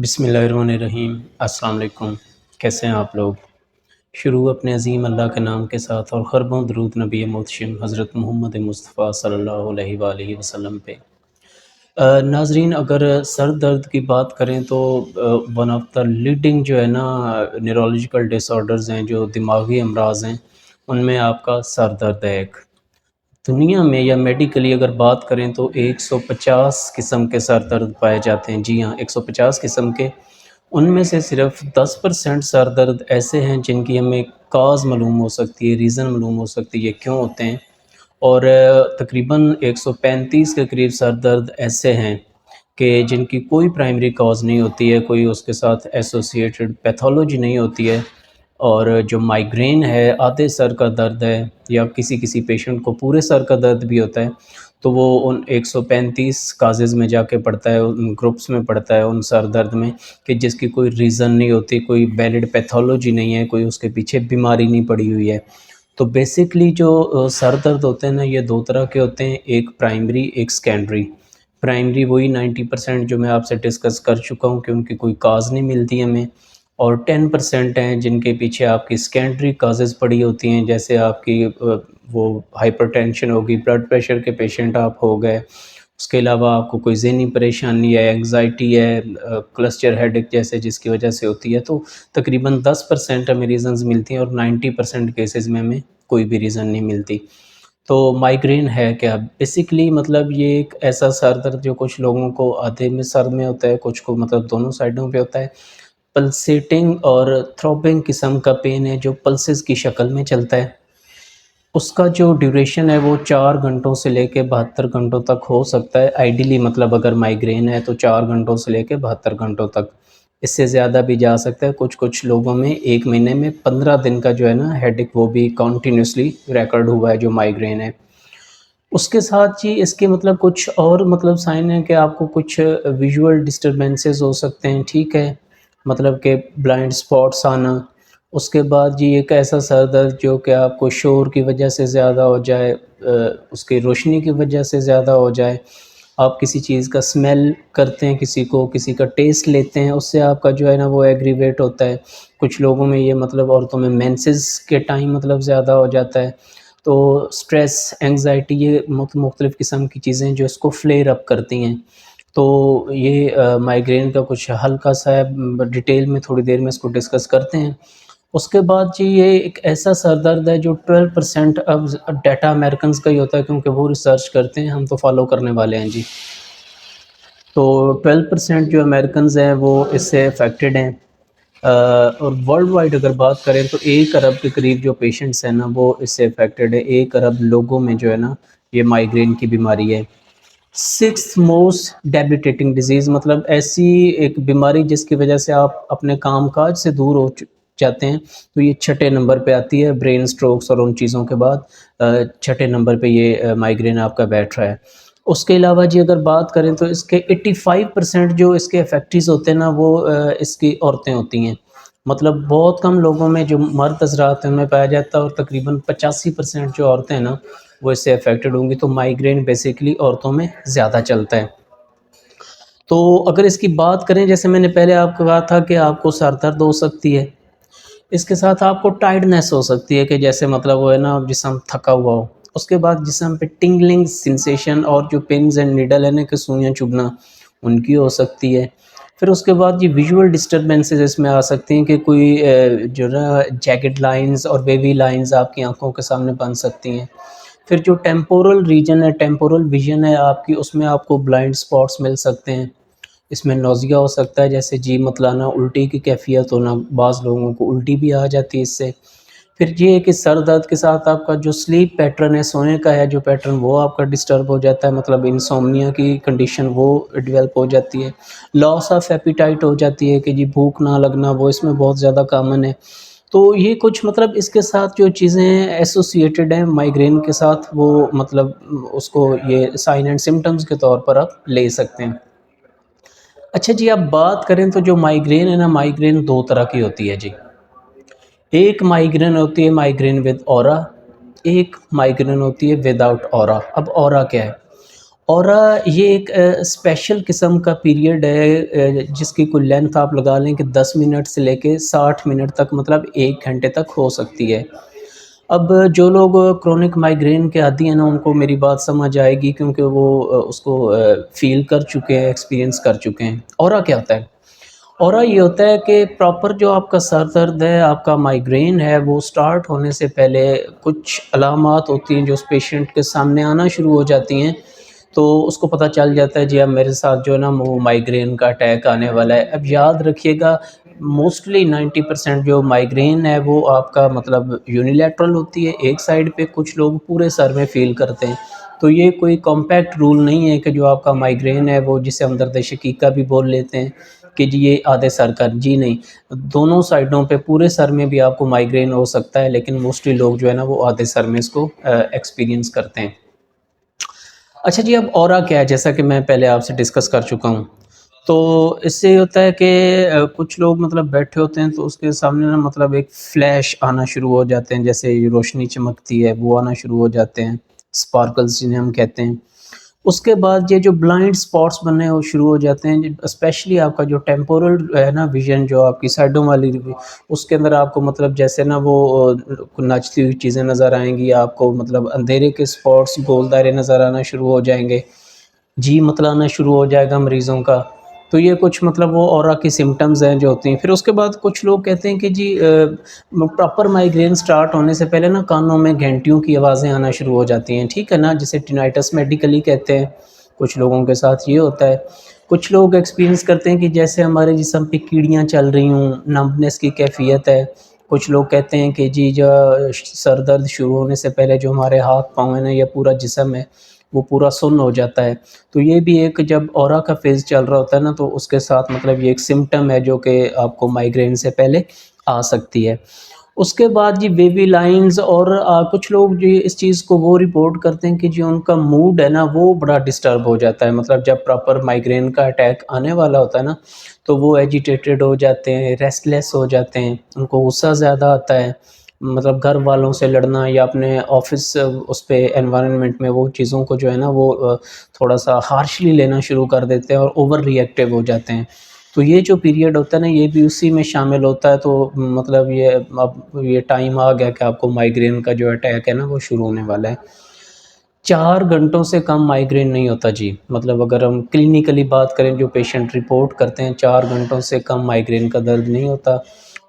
بسم اللہ الرحمن الرحیم۔ السلام علیکم، کیسے ہیں آپ لوگ؟ شروع اپنے عظیم اللہ کے نام کے ساتھ اور خربوں درود نبی محتشم حضرت محمد مصطفیٰ صلی اللہ علیہ وآلہ وسلم پہ۔ ناظرین، اگر سر درد کی بات کریں تو ون آف دا لیڈنگ جو ہے نا نیورولوجیکل ڈس آرڈرز ہیں، جو دماغی امراض ہیں، ان میں آپ کا سر درد ہے۔ ایک دنیا میں یا میڈیکلی اگر بات کریں تو 150 قسم کے سر درد پائے جاتے ہیں۔ جی ہاں، 150 قسم کے۔ ان میں سے صرف 10% سر درد ایسے ہیں جن کی ہمیں کاز معلوم ہو سکتی ہے، ریزن معلوم ہو سکتی ہے، یہ کیوں ہوتے ہیں۔ اور تقریباً 135 کے قریب سر درد ایسے ہیں کہ جن کی کوئی پرائمری کاز نہیں ہوتی ہے، کوئی اس کے ساتھ ایسوسیٹڈ پیتھولوجی نہیں ہوتی ہے۔ اور جو مائیگرین ہے، آدھے سر کا درد ہے، یا کسی پیشنٹ کو پورے سر کا درد بھی ہوتا ہے، تو وہ ان 135 کازز میں جا کے پڑتا ہے، ان گروپس میں پڑتا ہے، ان سر درد میں، کہ جس کی کوئی ریزن نہیں ہوتی، کوئی ویلڈ پیتھولوجی نہیں ہے، کوئی اس کے پیچھے بیماری نہیں پڑی ہوئی ہے۔ تو بیسکلی جو سر درد ہوتے ہیں نا، یہ دو طرح کے ہوتے ہیں، ایک پرائمری، ایک سیکنڈری۔ پرائمری وہی 90% جو میں آپ سے ڈسکس کر چکا ہوں کہ ان کی کوئی کاز نہیں ملتی ہمیں، اور 10% ہیں جن کے پیچھے آپ کی سیکنڈری کازز پڑی ہوتی ہیں، جیسے آپ کی وہ ہائپر ٹینشن ہوگی، بلڈ پریشر کے پیشنٹ آپ ہو گئے، اس کے علاوہ آپ کو کوئی ذہنی پریشانی ہے، انگزائٹی ہے، کلسٹر ہیڈک جیسے جس کی وجہ سے ہوتی ہے، تو تقریباً 10% ہمیں ریزنز ملتی ہیں، اور 90% کیسز میں ہمیں کوئی بھی ریزن نہیں ملتی۔ تو مائیگرین ہے کیا؟ بیسکلی مطلب یہ ایک ایسا سر درد جو کچھ لوگوں کو آدھے میں سر میں ہوتا ہے، کچھ کو مطلب دونوں سائڈوں پہ ہوتا ہے۔ پلسیٹنگ اور تھروبنگ قسم کا پین ہے جو پلسز کی شکل میں چلتا ہے۔ اس کا جو ڈیوریشن ہے وہ 4 گھنٹوں سے لے کے 72 گھنٹوں تک ہو سکتا ہے۔ آئیڈیلی مطلب اگر مائیگرین ہے تو 4 گھنٹوں سے لے کے 72 گھنٹوں تک، اس سے زیادہ بھی جا سکتا ہے۔ کچھ لوگوں میں ایک مہینے میں 15 دن کا جو ہے نا ہیڈک، وہ بھی کنٹینیوسلی ریکارڈ ہوا ہے جو مائیگرین ہے۔ اس کے ساتھ جی اس کے مطلب کچھ اور مطلب سائن ہے کہ آپ کو کچھ ویژول ڈسٹربنسز ہو سکتے ہیں، ٹھیک ہے، مطلب کہ بلائنڈ سپاٹس آنا۔ اس کے بعد جی ایک ایسا سر درد جو کہ آپ کو شور کی وجہ سے زیادہ ہو جائے، اس کی روشنی کی وجہ سے زیادہ ہو جائے، آپ کسی چیز کا سمیل کرتے ہیں، کسی کا ٹیسٹ لیتے ہیں، اس سے آپ کا جو ہے نا وہ ایگریویٹ ہوتا ہے۔ کچھ لوگوں میں یہ مطلب عورتوں میں مینسز کے ٹائم مطلب زیادہ ہو جاتا ہے۔ تو سٹریس، انگزائٹی، یہ مختلف قسم کی چیزیں جو اس کو فلیئر اپ کرتی ہیں۔ تو یہ مائیگرین کا کچھ ہلکا سا ہے، ڈیٹیل میں تھوڑی دیر میں اس کو ڈسکس کرتے ہیں۔ اس کے بعد جی یہ ایک ایسا سر درد ہے جو 12% اب ڈیٹا امریکنز کا ہی ہوتا ہے، کیونکہ وہ ریسرچ کرتے ہیں، ہم تو فالو کرنے والے ہیں جی۔ تو 12% جو امریکنز ہیں وہ اس سے افیکٹڈ ہیں، اور ورلڈ وائڈ اگر بات کریں تو 1 ارب کے قریب جو پیشنٹس ہیں نا وہ اس سے افیکٹڈ ہے۔ 1 ارب لوگوں میں جو ہے نا یہ مائیگرین کی بیماری ہے۔ 6th موسٹ ڈیبلیٹیٹنگ ڈیزیز، مطلب ایسی ایک بیماری جس کی وجہ سے آپ اپنے کام کاج سے دور ہو جاتے ہیں، تو یہ 6 نمبر پہ آتی ہے، برین سٹروکس اور ان چیزوں کے بعد 6 نمبر پہ یہ مائیگرین آپ کا بیٹھ رہا ہے۔ اس کے علاوہ جی اگر بات کریں تو اس کے 85% جو اس کے افیکٹیز ہوتے ہیں نا وہ اس کی عورتیں ہوتی ہیں۔ مطلب بہت کم لوگوں میں جو مرد حضرات ہیں ان میں پایا جاتا ہے، اور تقریباً 85% جو عورتیں ہیں نا وہ اس سے افیکٹڈ ہوں گی۔ تو مائیگرین بیسیکلی عورتوں میں زیادہ چلتا ہے۔ تو اگر اس کی بات کریں، جیسے میں نے پہلے آپ کو کہا تھا کہ آپ کو سر درد ہو سکتی ہے، اس کے ساتھ آپ کو ٹائرڈنیس ہو سکتی ہے کہ جیسے مطلب وہ ہے نا جسم تھکا ہوا ہو۔ اس کے بعد جسم پہ ٹنگلنگ سینسیشن، اور جو پنز اینڈ نیڈل ہے نا کہ سوئیاں چبھنا، ان کی ہو سکتی ہے۔ پھر اس کے بعد یہ ویژول ڈسٹربنسز اس میں آ سکتی ہیں کہ کوئی جو نا جیگڈ لائنز اور ویوی لائنز آپ کی آنکھوں کے سامنے بن سکتی ہیں۔ پھر جو ٹیمپورل ریجن ہے، ٹیمپورل ویژن ہے آپ کی، اس میں آپ کو بلائنڈ سپاٹس مل سکتے ہیں۔ اس میں نوزیا ہو سکتا ہے، جیسے جی متلانا، الٹی کی کیفیت ہونا، بعض لوگوں کو الٹی بھی آ جاتی ہے اس سے۔ پھر یہ ہے کہ سر درد کے ساتھ آپ کا جو سلیپ پیٹرن ہے، سونے کا ہے جو پیٹرن، وہ آپ کا ڈسٹرب ہو جاتا ہے، مطلب انسومنیا کی کنڈیشن وہ ڈیولپ ہو جاتی ہے۔ لاس آف ایپیٹائٹ ہو جاتی ہے کہ جی بھوک نہ لگنا، وہ اس میں بہت زیادہ کامن ہے۔ تو یہ کچھ مطلب اس کے ساتھ جو چیزیں ایسوسیٹڈ ہیں مائیگرین کے ساتھ، وہ مطلب اس کو یہ سائن اینڈ سمٹمز کے طور پر آپ لے سکتے ہیں۔ اچھا جی، اب بات کریں تو جو مائیگرین ہے نا، مائیگرین 2 طرح کی ہوتی ہے جی۔ ایک مائیگرین ہوتی ہے مائیگرین ود اورا، ایک مائیگرین ہوتی ہے ود آؤٹ اورا۔ اب اورا کیا ہے؟ اور یہ ایک اسپیشل قسم کا پیریڈ ہے جس کی کوئی لینتھ آپ لگا لیں کہ 10 منٹ سے لے کے 60 منٹ تک، مطلب 1 گھنٹے تک ہو سکتی ہے۔ اب جو لوگ کرونک مائیگرین کے عادی ہیں نا، ان کو میری بات سمجھ آئے گی، کیونکہ وہ اس کو فیل کر چکے ہیں، ایکسپیرینس کر چکے ہیں۔ اورا کیا ہوتا ہے؟ اورا یہ ہوتا ہے کہ پراپر جو آپ کا سر درد ہے، آپ کا مائیگرین ہے، وہ سٹارٹ ہونے سے پہلے کچھ علامات ہوتی ہیں جو اس پیشنٹ کے سامنے آنا شروع ہو جاتی ہیں، تو اس کو پتہ چل جاتا ہے جی اب میرے ساتھ جو ہے نا وہ مائیگرین کا اٹیک آنے والا ہے۔ اب یاد رکھیے گا، موسٹلی 90% جو مائیگرین ہے وہ آپ کا مطلب یونیلیٹرل ہوتی ہے، ایک سائڈ پہ، کچھ لوگ پورے سر میں فیل کرتے ہیں۔ تو یہ کوئی کمپیکٹ رول نہیں ہے کہ جو آپ کا مائیگرین ہے وہ جسے ہم درد شقیقہ بھی بول لیتے ہیں کہ جی یہ آدھے سر کا، جی نہیں، دونوں سائڈوں پہ پورے سر میں بھی آپ کو مائیگرین ہو سکتا ہے، لیکن موسٹلی لوگ جو ہے نا وہ آدھے سر میں اس کو ایکسپیرینس کرتے ہیں۔ اچھا جی، اب اورا کیا ہے؟ جیسا کہ میں پہلے آپ سے ڈسکس کر چکا ہوں، تو اس سے ہوتا ہے کہ کچھ لوگ مطلب بیٹھے ہوتے ہیں تو اس کے سامنے نا مطلب ایک فلیش آنا شروع ہو جاتے ہیں، جیسے روشنی چمکتی ہے وہ آنا شروع ہو جاتے ہیں، سپارکلز جنہیں ہم کہتے ہیں۔ اس کے بعد یہ جو بلائنڈ سپاٹس بننے وہ شروع ہو جاتے ہیں، اسپیشلی آپ کا جو ٹیمپورل ہے نا ویژن، جو آپ کی سائڈوں والی، اس کے اندر آپ کو مطلب جیسے نا وہ ناچتی ہوئی چیزیں نظر آئیں گی، آپ کو مطلب اندھیرے کے سپاٹس، گول دائرے نظر آنا شروع ہو جائیں گے، جی متلانا شروع ہو جائے گا مریضوں کا۔ تو یہ کچھ مطلب وہ اورا کی سمٹمز ہیں جو ہوتی ہیں۔ پھر اس کے بعد کچھ لوگ کہتے ہیں کہ جی پراپر مائیگرین سٹارٹ ہونے سے پہلے نا کانوں میں گھنٹیوں کی آوازیں آنا شروع ہو جاتی ہیں، ٹھیک ہے نا، جسے ٹینائٹس میڈیکلی کہتے ہیں۔ کچھ لوگوں کے ساتھ یہ ہوتا ہے۔ کچھ لوگ ایکسپیرینس کرتے ہیں کہ جیسے ہمارے جسم پہ کیڑیاں چل رہی ہوں، نمبنس کی کیفیت ہے۔ کچھ لوگ کہتے ہیں کہ جی جو سر درد شروع ہونے سے پہلے جو ہمارے ہاتھ پاؤں ہیں نا یا پورا جسم ہے وہ پورا سن ہو جاتا ہے۔ تو یہ بھی ایک، جب اورا کا فیز چل رہا ہوتا ہے نا تو اس کے ساتھ مطلب یہ ایک سمٹم ہے جو کہ آپ کو مائیگرین سے پہلے آ سکتی ہے۔ اس کے بعد جی ویوی لائنز، اور کچھ لوگ جو اس چیز کو وہ رپورٹ کرتے ہیں کہ جو ان کا موڈ ہے نا وہ بڑا ڈسٹرب ہو جاتا ہے، مطلب جب پراپر مائیگرین کا اٹیک آنے والا ہوتا ہے نا تو وہ ایجیٹیٹڈ ہو جاتے ہیں، ریسٹ لیس ہو جاتے ہیں، ان کو غصہ زیادہ آتا ہے، مطلب گھر والوں سے لڑنا یا اپنے آفس اس پہ انوائرمنٹ میں وہ چیزوں کو جو ہے نا وہ تھوڑا سا ہارشلی لینا شروع کر دیتے ہیں اور اوور ری ایکٹیو ہو جاتے ہیں۔ تو یہ جو پیریڈ ہوتا ہے نا یہ بھی اسی میں شامل ہوتا ہے۔ تو مطلب اب یہ ٹائم آ گیا کہ آپ کو مائیگرین کا جو اٹیک ہے نا وہ شروع ہونے والا ہے۔ 4 گھنٹوں سے کم مائیگرین نہیں ہوتا جی، مطلب اگر ہم کلینیکلی بات کریں، جو پیشنٹ رپورٹ کرتے ہیں 4 گھنٹوں سے کم مائیگرین کا درد نہیں ہوتا،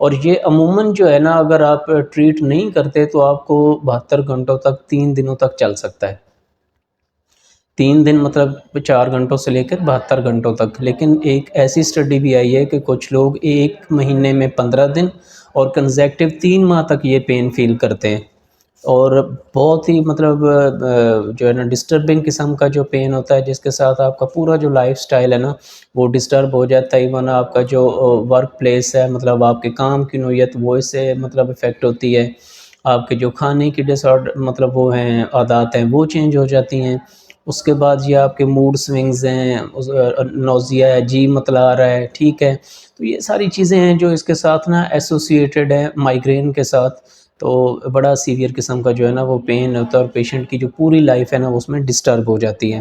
اور یہ عموماً جو ہے نا اگر آپ ٹریٹ نہیں کرتے تو آپ کو 72 گھنٹوں تک، 3 دنوں تک چل سکتا ہے۔ 3 دن مطلب 4 گھنٹوں سے لے کر 72 گھنٹوں تک۔ لیکن ایک ایسی سٹڈی بھی آئی ہے کہ کچھ لوگ 1 مہینے میں 15 دن اور کنزیکٹیو 3 ماہ تک یہ پین فیل کرتے ہیں، اور بہت ہی مطلب جو ہے نا ڈسٹربنگ قسم کا جو پین ہوتا ہے، جس کے ساتھ آپ کا پورا جو لائف سٹائل ہے نا وہ ڈسٹرب ہو جاتا ہے۔ ایون آپ کا جو ورک پلیس ہے، مطلب آپ کے کام کی نوعیت، وہ اس سے مطلب افیکٹ ہوتی ہے۔ آپ کے جو کھانے کی ڈس آرڈر مطلب وہ ہیں عادات ہیں وہ چینج ہو جاتی ہیں۔ اس کے بعد یہ آپ کے موڈ سوئنگز ہیں، نوزیا ہے، جی متلا رہا ہے، ٹھیک ہے۔ تو یہ ساری چیزیں ہیں جو اس کے ساتھ نا ایسوسیٹڈ ہیں مائیگرین کے ساتھ، تو بڑا سیویئر قسم کا جو ہے نا وہ پین ہوتا ہے، اور پیشنٹ کی جو پوری لائف ہے نا اس میں ڈسٹرب ہو جاتی ہے۔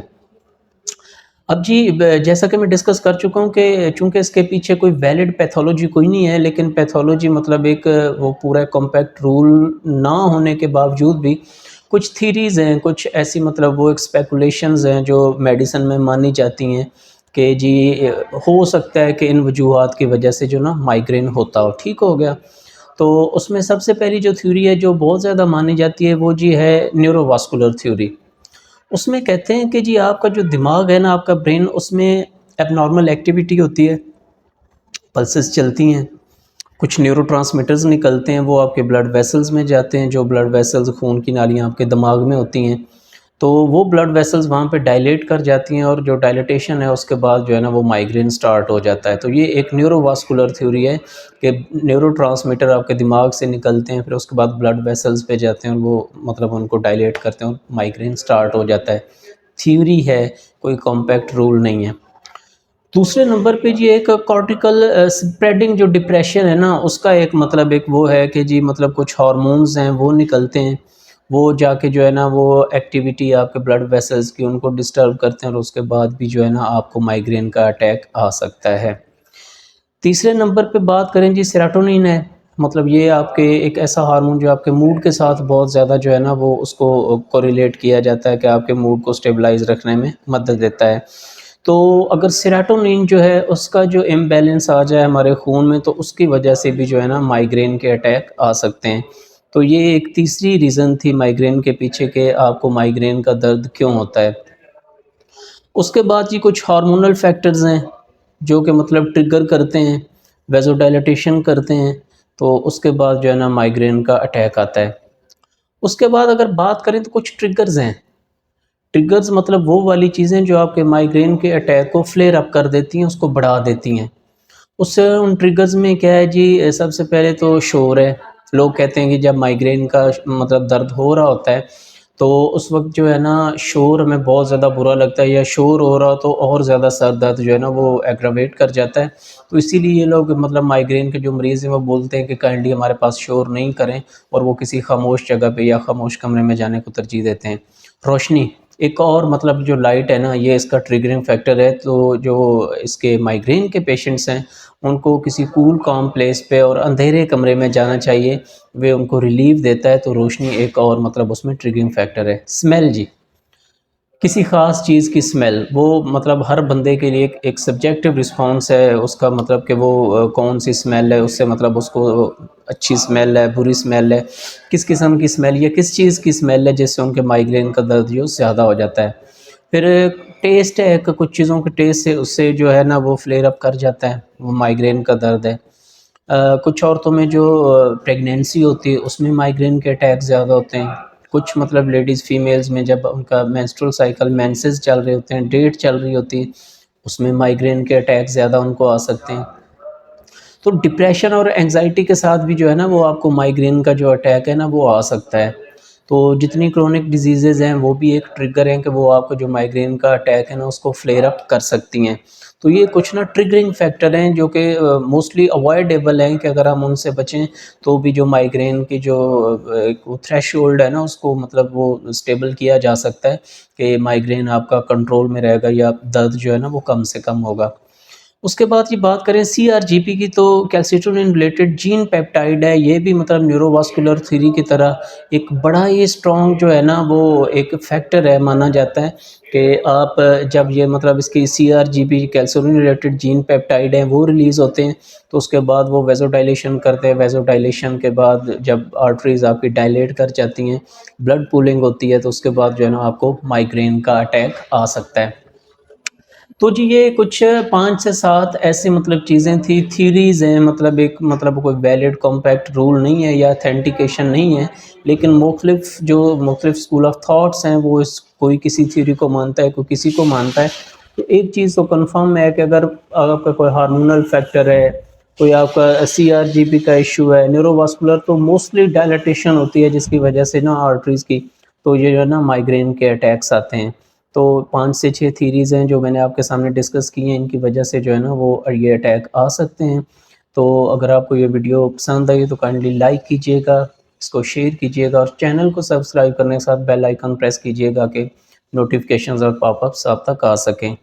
اب جی جیسا کہ میں ڈسکس کر چکا ہوں کہ چونکہ اس کے پیچھے کوئی ویلڈ پیتھولوجی کوئی نہیں ہے، لیکن پیتھولوجی مطلب ایک وہ پورا کمپیکٹ رول نہ ہونے کے باوجود بھی کچھ تھیریز ہیں، کچھ ایسی مطلب وہ اسپیکولیشنز ہیں جو میڈیسن میں مانی جاتی ہیں کہ جی ہو سکتا ہے کہ ان وجوہات کی وجہ سے جو نا مائیگرین ہوتا ہو، ٹھیک ہو گیا۔ تو اس میں سب سے پہلی جو تھیوری ہے جو بہت زیادہ مانی جاتی ہے وہ جی ہے نیورو واسکولر تھیوری۔ اس میں کہتے ہیں کہ جی آپ کا جو دماغ ہے نا، آپ کا برین، اس میں ایب نارمل ایکٹیویٹی ہوتی ہے، پلسز چلتی ہیں، کچھ نیورو ٹرانسمیٹرز نکلتے ہیں، وہ آپ کے بلڈ ویسلز میں جاتے ہیں، جو بلڈ ویسلز خون کی نالیاں آپ کے دماغ میں ہوتی ہیں، تو وہ بلڈ ویسلز وہاں پہ ڈائلیٹ کر جاتی ہیں، اور جو ڈائلیٹیشن ہے اس کے بعد جو ہے نا وہ مائیگرین سٹارٹ ہو جاتا ہے۔ تو یہ ایک نیورو واسکولر تھیوری ہے کہ نیورو ٹرانسمیٹر آپ کے دماغ سے نکلتے ہیں، پھر اس کے بعد بلڈ ویسلز پہ جاتے ہیں، اور وہ مطلب ان کو ڈائلیٹ کرتے ہیں اور مائیگرین سٹارٹ ہو جاتا ہے۔ تھیوری ہے، کوئی کمپیکٹ رول نہیں ہے۔ دوسرے نمبر پہ جی ایک کارٹیکل اسپریڈنگ جو ڈپریشن ہے نا، اس کا ایک مطلب ایک وہ ہے کہ جی مطلب کچھ ہارمونز ہیں وہ نکلتے ہیں، وہ جا کے جو ہے نا وہ ایکٹیویٹی آپ کے بلڈ ویسلز کی ان کو ڈسٹرب کرتے ہیں اور اس کے بعد بھی جو ہے نا آپ کو مائیگرین کا اٹیک آ سکتا ہے۔ تیسرے نمبر پہ بات کریں جی سیروٹونین ہے، مطلب یہ آپ کے ایک ایسا ہارمون جو آپ کے موڈ کے ساتھ بہت زیادہ جو ہے نا وہ اس کو کوریلیٹ کیا جاتا ہے کہ آپ کے موڈ کو سٹیبلائز رکھنے میں مدد دیتا ہے۔ تو اگر سیروٹونین جو ہے اس کا جو امبیلنس آ جائے ہمارے خون میں تو اس کی وجہ سے بھی جو ہے نا مائیگرین کے اٹیک آ سکتے ہیں۔ تو یہ ایک تیسری ریزن تھی مائیگرین کے پیچھے کہ آپ کو مائیگرین کا درد کیوں ہوتا ہے۔ اس کے بعد یہ کچھ ہارمونل فیکٹرز ہیں جو کہ مطلب ٹرگر کرتے ہیں، ویزو ڈائلیٹیشن کرتے ہیں، تو اس کے بعد جو ہے نا مائیگرین کا اٹیک آتا ہے۔ اس کے بعد اگر بات کریں تو کچھ ٹرگرز ہیں، ٹرگرز مطلب وہ والی چیزیں جو آپ کے مائیگرین کے اٹیک کو فلیئر اپ کر دیتی ہیں، اس کو بڑھا دیتی ہیں۔ اس سے ان ٹرگرز میں کیا ہے جی، سب سے پہلے تو شور ہے۔ لوگ کہتے ہیں کہ جب مائیگرین کا مطلب درد ہو رہا ہوتا ہے تو اس وقت جو ہے نا شور ہمیں بہت زیادہ برا لگتا ہے، یا شور ہو رہا تو اور زیادہ سر درد جو ہے نا وہ ایگراویٹ کر جاتا ہے۔ تو اسی لیے یہ لوگ مطلب مائیگرین کے جو مریض ہیں وہ بولتے ہیں کہ کائنڈلی ہمارے پاس شور نہیں کریں، اور وہ کسی خاموش جگہ پہ یا خاموش کمرے میں جانے کو ترجیح دیتے ہیں۔ روشنی ایک اور مطلب جو لائٹ ہے نا یہ اس کا ٹریگرنگ فیکٹر ہے، تو جو اس کے مائیگرین کے پیشنٹس ہیں ان کو کسی کول کام پلیس پہ اور اندھیرے کمرے میں جانا چاہیے، وہ ان کو ریلیف دیتا ہے۔ تو روشنی ایک اور مطلب اس میں ٹریگرنگ فیکٹر ہے۔ اسمیل جی، کسی خاص چیز کی اسمیل، وہ مطلب ہر بندے کے لیے ایک سبجیکٹو رسپانس ہے اس کا، مطلب کہ وہ کون سی اسمیل ہے اس سے مطلب اس کو اچھی اسمیل ہے، بری اسمیل ہے، کس قسم کی اسمیل یا کس چیز کی اسمیل ہے جس سے ان کے مائیگرین کا درد جو زیادہ ہو جاتا ہے۔ پھر ٹیسٹ ہے کہ کچھ چیزوں کے ٹیسٹ سے اس سے جو ہے نا وہ فلیئر اپ کر جاتا ہے، وہ مائیگرین کا درد ہے۔ کچھ عورتوں میں جو پریگنینسی ہوتی ہے اس میں مائیگرین کے اٹیک زیادہ ہوتے ہیں۔ کچھ مطلب لیڈیز فیمیلز میں جب ان کا مینسٹرل سائیکل مینسز چل رہے ہوتے ہیں، ڈیٹ چل رہی ہوتی ہے، اس میں مائیگرین کے اٹیک زیادہ ان کو آ سکتے ہیں۔ تو ڈپریشن اور انگزائٹی کے ساتھ بھی جو ہے نا وہ آپ کو مائیگرین کا جو اٹیک ہے نا وہ آ سکتا ہے۔ تو جتنی کرونک ڈیزیزز ہیں وہ بھی ایک ٹرگر ہیں کہ وہ آپ کو جو مائیگرین کا اٹیک ہے نا اس کو فلیئر اپ کر سکتی ہیں۔ تو یہ کچھ نا ٹرگرنگ فیکٹر ہیں جو کہ موسٹلی اوائڈیبل ہیں کہ اگر ہم ان سے بچیں تو بھی جو مائیگرین کی جو تھریش ہولڈ ہے نا اس کو مطلب وہ اسٹیبل کیا جا سکتا ہے کہ مائیگرین آپ کا کنٹرول میں رہے گا یا درد جو ہے نا وہ کم سے کم ہوگا۔ اس کے بعد یہ بات کریں سی آر جی پی کی، تو کیلسیٹونین ریلیٹڈ جین پیپٹائڈ ہے، یہ بھی مطلب نیورو واسکولر تھیوری کی طرح ایک بڑا ہی اسٹرانگ جو ہے نا وہ ایک فیکٹر ہے مانا جاتا ہے کہ آپ جب یہ مطلب اس کی سی آر جی پی کیلسیٹونین ریلیٹڈ جین پیپٹائڈ ہیں وہ ریلیز ہوتے ہیں تو اس کے بعد وہ ویزو ڈائلیشن کرتے ہیں، ویزو ڈائلیشن کے بعد جب آرٹریز آپ کی ڈائلیٹ کر جاتی ہیں، بلڈ پولنگ ہوتی ہے، تو اس کے بعد جو ہے نا آپ کو مائیگرین کا اٹیک آ سکتا ہے۔ تو جی یہ کچھ 5 سے 7 ایسے مطلب چیزیں تھی، تھیوریز ہیں، مطلب ایک مطلب کوئی ویلڈ کمپیکٹ رول نہیں ہے یا اتھینٹیکیشن نہیں ہے، لیکن مختلف اسکول آف تھاٹس ہیں وہ اس کوئی کسی تھیوری کو مانتا ہے، کوئی کسی کو مانتا ہے۔ تو ایک چیز تو کنفرم ہے کہ اگر آپ کا کوئی ہارمونل فیکٹر ہے، کوئی آپ کا سی آر جی پی کا ایشو ہے، نیورو واسکولر، تو موسٹلی ڈائلیٹیشن ہوتی ہے جس کی وجہ سے نا آرٹریز کی، تو یہ جو ہے نا مائیگرین کے اٹیکس آتے ہیں۔ تو 5 سے 6 تھیریز ہیں جو میں نے آپ کے سامنے ڈسکس کی ہیں، ان کی وجہ سے جو ہے نا وہ یہ اٹیک آ سکتے ہیں۔ تو اگر آپ کو یہ ویڈیو پسند آئی تو کائنڈلی لائک کیجیے گا، اس کو شیئر کیجیے گا، اور چینل کو سبسکرائب کرنے کے ساتھ بیل آئیکن پریس کیجیے گا کہ نوٹیفیکیشنز اور پاپ اپس آپ تک آ سکیں۔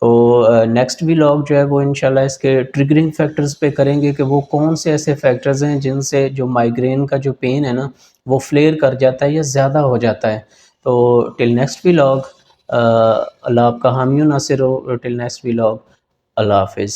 تو نیکسٹ ولاگ جو ہے وہ انشاءاللہ اس کے ٹریگرنگ فیکٹرز پہ کریں گے کہ وہ کون سے ایسے فیکٹرز ہیں جن سے جو مائیگرین کا جو پین ہے نا وہ فلیئر کر جاتا ہے یا زیادہ ہو جاتا ہے۔ تو ٹل نیکسٹ ولاگ، اللہ آپ کا حامی و ناصر ہو۔ ٹل نیکسٹ ولاگ، اللہ حافظ۔